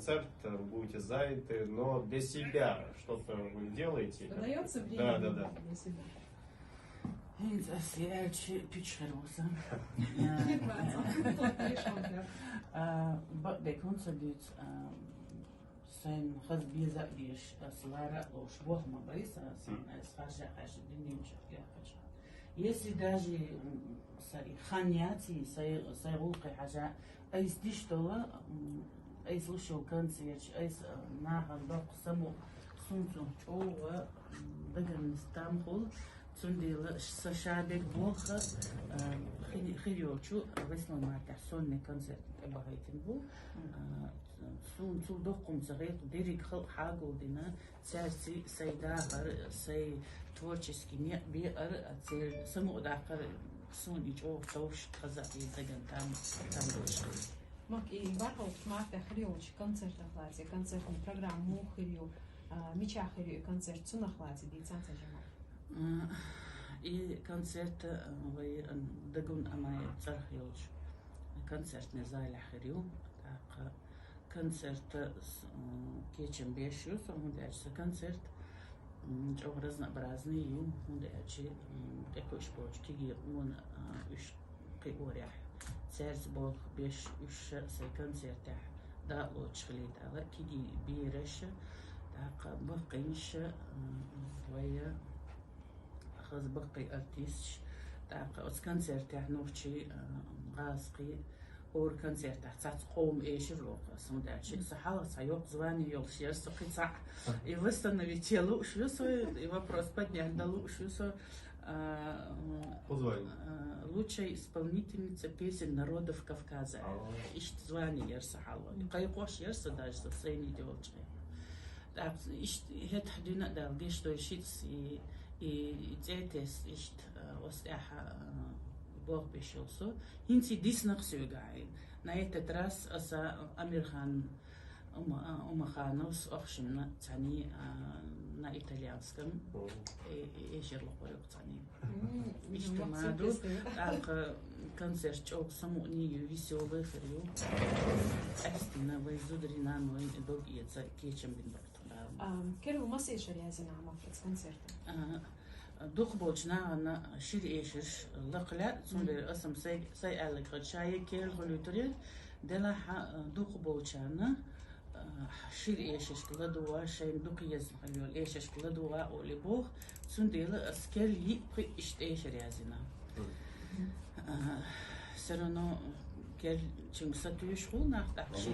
концерт, вы будете заняты, но для себя что-то вы делаете? Дается время Да. для себя. Es ir pitchherosam. De concept sen خذ بيزا ليش سلارة لو شبوه ما بريس سخرجة عشان دنيا مشكلة خشة если даже خانياتي سيغلق حاجة أي ستيشتولا أي слушал концерт أي ناخذ باق سمو سونتو أو دقن استامخول تنديل سشابك بوخ خيوچو ويسلو ما تحسون كونسرت ابغيتن بو سون تو دقم صغير ديريك خلق حاجه دينا سياسي سيداهر سي تورчески не بيقر اتسير سمو داخر سون يجو توش خزقي دغن там دوش Мак и вархот мак хриоч концерт ахлази концертную программу хрио мича хрио концерт цунахлази дицанца жама и концерт وي دقون أماي ترخيوش концерт نزال حريو تاق концерт كيتشن بيشو سون داش концерт جو رزنا برازني يوم هون داش دكوش بوش تيجي مون إيش قيوريح سيرز بوخ بيش إيش سي концерт دا لوش خليت على كيدي بيرش تاق بقيش ويا خذ بقي أرتيش تاق أس концерт نورشي غاسقي اور концерт تاع قوم إيش الروق سمداتش صحة سيوق звание يلشير سقيتع и восстановить тело شو и вопрос поднять дало шо лучшая исполнительница песен народов Кавказа ищет звание ерсахало кайқош ерса даже со сцены делать так ищет это ходина да где что ищет и детес ищет остаха Бог бешился хинси диснах сюгаин на этот раз аса Амирхан Умаханус охшимна цани на итальянском эшерло qo'yib цани ijtimoadu так концерт чок самуни веселый хрю экстина вайзудрина ной дог яца кечем бин كانوا ما سيشر يا زين عم في الكونسرت دوخ بوجنا أنا شيل إيشش لقلا سندر أسم سي ألك رشاي كيل غلوتريل دلا دوخ بوجنا شيل إيشش كلا دوا شيء دوك يزن خليول إيشش كلا دوا أولي بوخ سندر أسكيل يبقى إشت إيشر يا زينا سرنا كيل چنگ ستوش خو ناخت شيل